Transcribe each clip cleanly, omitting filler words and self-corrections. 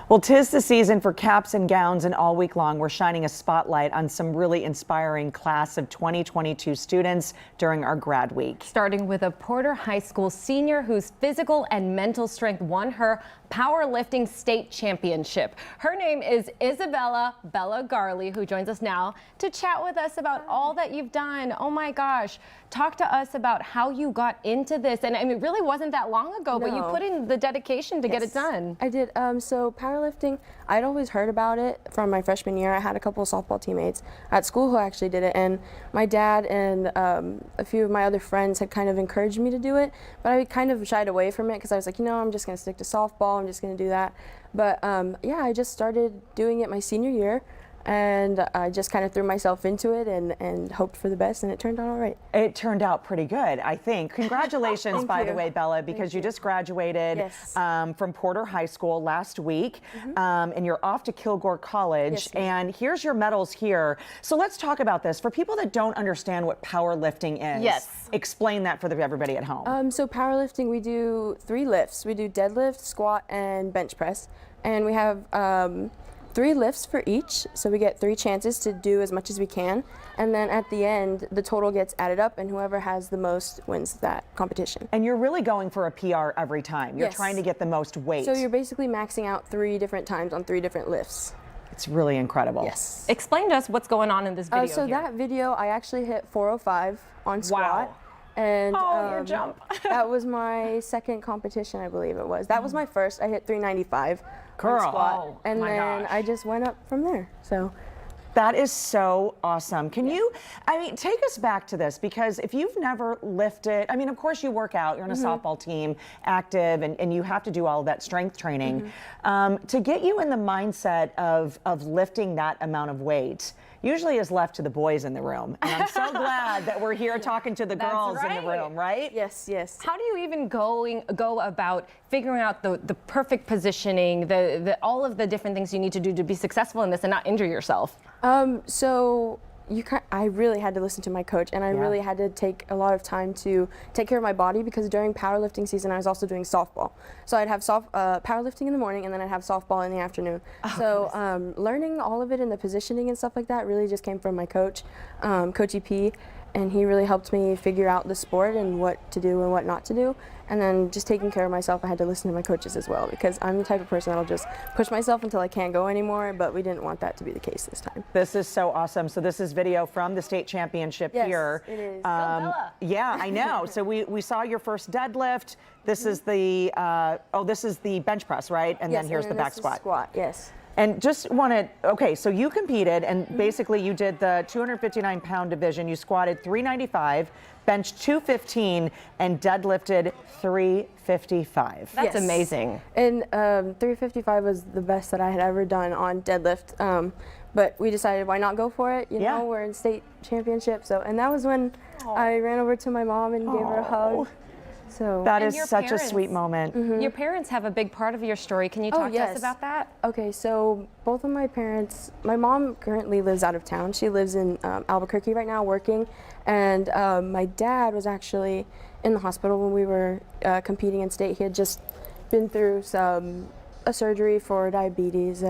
Well, 'tis the season for caps and gowns, and all week long we're shining a spotlight on some really inspiring class of 2022 students during our grad week. Starting with a Porter High School senior whose physical and mental strength won her powerlifting state championship. Her name is Isabella Garley, who joins us now to chat with us about all that you've done. Oh my gosh, talk to us about how you got into this. And I mean, it really wasn't that long ago, but you put in the dedication to get it done. I did. So powerlifting, I'd always heard about it from my freshman year. I had a couple of softball teammates at school who actually did it, and my dad and a few of my other friends had kind of encouraged me to do it, but I kind of shied away from it because I was like, I'm just going to stick to softball. I'm just going to do that. But yeah, I just started doing it my senior year, and I just kind of threw myself into it and hoped for the best, and it turned out all right. It turned out pretty good, I think. Congratulations, by the way, Bella, because you just graduated from Porter High School last week, and you're off to Kilgore College, and here's your medals here. So let's talk about this. For people that don't understand what powerlifting is, explain that for everybody at home. So powerlifting, we do 3 lifts. We do deadlift, squat, and bench press, and we have 3 lifts for each, so we get 3 chances to do as much as we can, and then at the end the total gets added up and whoever has the most wins that competition. And you're really going for a PR every time. You're trying to get the most weight. So you're basically maxing out 3 different times on 3 different lifts. It's really incredible. Yes. Explain to us what's going on in this video So that video, I actually hit 405 on squat. Wow. And your jump. that was my second competition, I believe it was. That was my first. I hit 395 on squat, and then I just went up from there. So that is so awesome. Can you, take us back to this, because if you've never lifted, of course you work out, you're on a softball team, active, and you have to do all of that strength training. To get you in the mindset of lifting that amount of weight usually is left to the boys in the room. And I'm so glad that we're here talking to the girls in the room, right? Yes, yes. How do you even go about figuring out the perfect positioning, all of the different things you need to do to be successful in this and not injure yourself? So I really had to listen to my coach, and I really had to take a lot of time to take care of my body, because during powerlifting season I was also doing softball. So I'd have powerlifting in the morning, and then I'd have softball in the afternoon. Learning all of it and the positioning and stuff like that really just came from my coach, Coach EP, and he really helped me figure out the sport and what to do and what not to do. And then just taking care of myself, I had to listen to my coaches as well, because I'm the type of person that'll just push myself until I can't go anymore, but we didn't want that to be the case this time. This is so awesome. So this is video from the state championship here. Yes, it is. Yeah, I know. So we saw your first deadlift. This is the, this is the bench press, right? And then here's the back squat. Yes. And just wanted, so you competed, and basically you did the 259-pound division. You squatted 395, benched 215, and deadlifted 355. That's amazing. And 355 was the best that I had ever done on deadlift. But we decided, why not go for it? You know, we're in state championship. And that was when I ran over to my mom and gave her a hug. So that is such a sweet moment. Your parents have a big part of your story. Can you talk to us about that? Okay, so both of my parents, my mom currently lives out of town. She lives in Albuquerque right now working, and my dad was actually in the hospital when we were competing in state. He had just been through a surgery for diabetes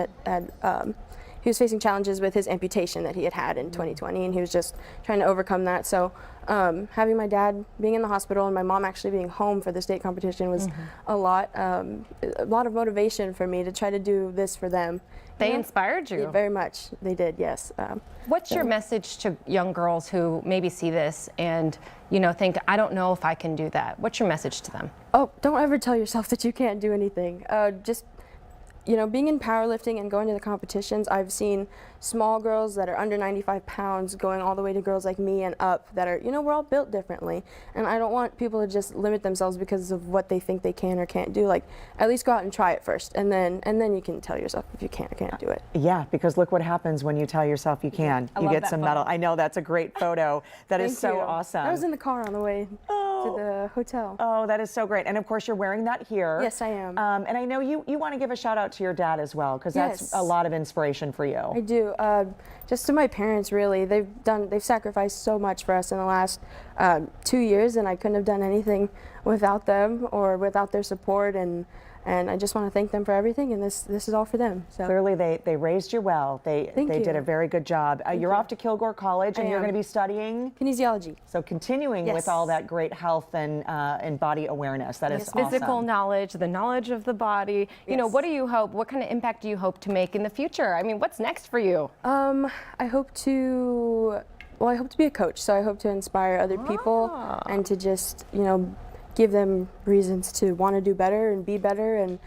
he was facing challenges with his amputation that he had in 2020, and he was just trying to overcome that. So having my dad being in the hospital and my mom actually being home for the state competition was a lot of motivation for me to try to do this for them. They inspired you? Very much, they did, yes. What's your message to young girls who maybe see this and think, I don't know if I can do that? What's your message to them? Oh, don't ever tell yourself that you can't do anything. Just being in powerlifting and going to the competitions, I've seen small girls that are under 95 pounds going all the way to girls like me and up that are, we're all built differently. And I don't want people to just limit themselves because of what they think they can or can't do. Like, at least go out and try it first, and then you can tell yourself if you can or can't do it. Yeah, because look what happens when you tell yourself you can. You get some medal. I know, that's a great photo. That is so awesome. I was in the car on the way to the hotel. Oh, that is so great. And of course you're wearing that here. Yes, I am. And I know you want to give a shout out to your dad as well, because that's a lot of inspiration for you. I do. Just to my parents, really. They've sacrificed so much for us in the last 2 years, and I couldn't have done anything without them or without their support. And And I just want to thank them for everything, and this is all for them. So Clearly, they raised you well. They did a very good job. You're off to Kilgore College, and you're going to be studying kinesiology. So continuing with all that great health and body awareness. That is awesome. Physical knowledge, the knowledge of the body. You know, what do you hope? What kind of impact do you hope to make in the future? I mean, what's next for you? I hope to be a coach. So I hope to inspire other people and to just, you know, give them reasons to want to do better and be better. And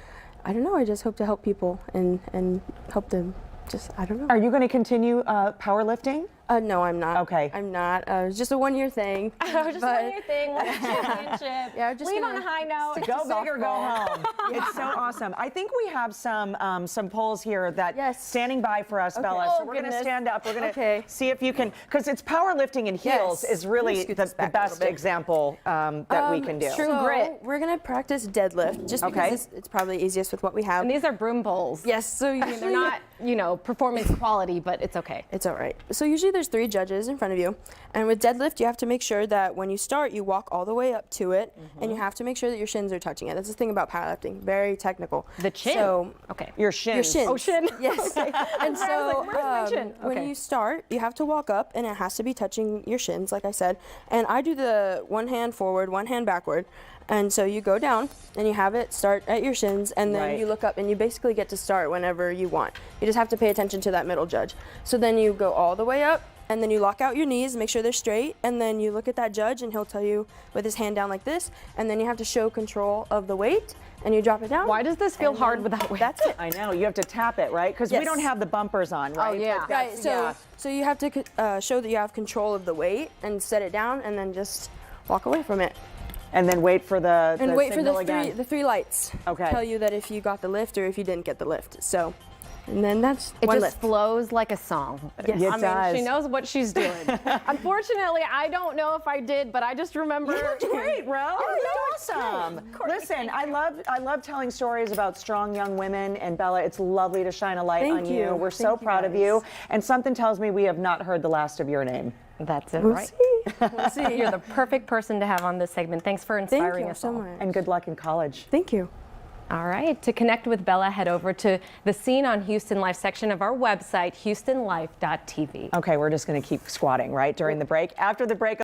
I don't know, I just hope to help people and help them just, I don't know. Are you going to continue powerlifting? No, I'm not. Okay. I'm not. It's just a one-year thing. Just a one-year thing, one championship. Yeah, just leave on a high note. Go big or go home. It's so awesome. I think we have some polls here that standing by for us, Bella. So we're going to stand up. We're going to see if you can, because it's powerlifting in heels is really the best example that we can do. True grit. We're going to practice deadlift just because it's probably easiest with what we have. And these are broom bowls. Yes. So I mean, they're not, you know, performance quality, but it's okay. It's all right. So usually there's 3 judges in front of you, and with deadlift you have to make sure that when you start you walk all the way up to it, and you have to make sure that your shins are touching it. That's the thing about powerlifting, very technical. The chin. So your shins. Your shins. Oh, shin. Yes. And so where's my chin? when you start, you have to walk up, and it has to be touching your shins, like I said. And I do the one hand forward, one hand backward. And so you go down and you have it start at your shins, and then you look up, and you basically get to start whenever you want. You just have to pay attention to that middle judge. So then you go all the way up, and then you lock out your knees, make sure they're straight, and then you look at that judge, and he'll tell you with his hand down like this, and then you have to show control of the weight, and you drop it down. Why does this feel hard without weight? That's it. I know, you have to tap it, right? Because we don't have the bumpers on, right? Oh, yeah. Right, so you have to show that you have control of the weight and set it down, and then just walk away from it. And then wait for the signal again. the 3 lights. Okay. Tell you that if you got the lift or if you didn't get the lift. So, and then that's It one just lift. flows like a song. Yes. It I mean, does. she knows what she's doing. Unfortunately, I don't know if I did, but I just remember. You looked great, Rose. That's awesome. Listen, I love telling stories about strong young women, and Bella, it's lovely to shine a light on you. We're so proud of you. And something tells me we have not heard the last of your name. That's it, We'll right? see. We'll see. You're the perfect person to have on this segment. Thanks for inspiring us so all. much. And good luck in college. Thank you. All right. To connect with Bella, head over to the Scene on Houston Life section of our website, houstonlife.tv. Okay, we're just going to keep squatting, right, during the break. After the break,